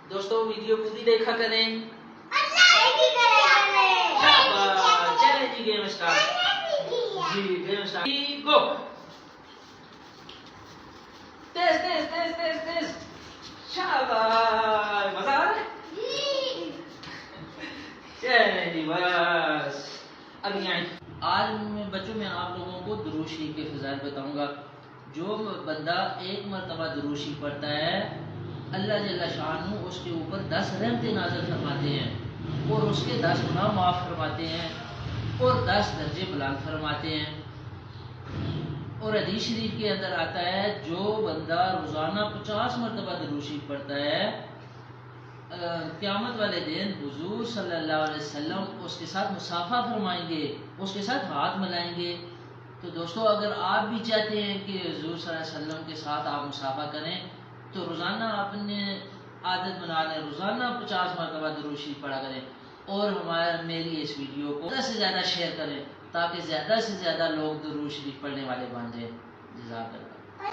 دوستوں ویڈیو پوری دیکھا کریں. چلیں جی گیم اسٹارٹ. جی گیم اسٹارٹ. گو. تیز تیز تیز تیز تیز. شاباش. مزہ آ رہا ہے. چلیں جی بس ابھی آئیں. آج میں بچوں میں آپ لوگوں کو درود شریف کے فضائل بتاؤں گا. جو بندہ ایک مرتبہ درود شریف پڑھتا ہے اللہ جل شانہ اس کے اوپر 10 رحمتیں نازل فرماتے ہیں اور اس کے 10 گناہ معاف فرماتے ہیں اور 10 درجے بلند فرماتے ہیں. اور حدیث شریف کے اندر آتا ہے جو بندہ روزانہ 50 مرتبہ درود شریف پڑھتا ہے قیامت والے دن حضور صلی اللہ علیہ وسلم اس کے ساتھ مصافحہ فرمائیں گے, اس کے ساتھ ہاتھ ملائیں گے. تو دوستو اگر آپ بھی چاہتے ہیں کہ حضور صلی اللہ علیہ وسلم کے ساتھ آپ مصافحہ کریں تو روزانہ اپنے عادت بنا لیں, روزانہ 50 مرتبہ درود شریف پڑھا کریں اور میری اس ویڈیو کو زیادہ سے زیادہ شیئر کریں تاکہ زیادہ سے زیادہ لوگ درود شریف پڑھنے والے بن جائیں. جزاک اللہ.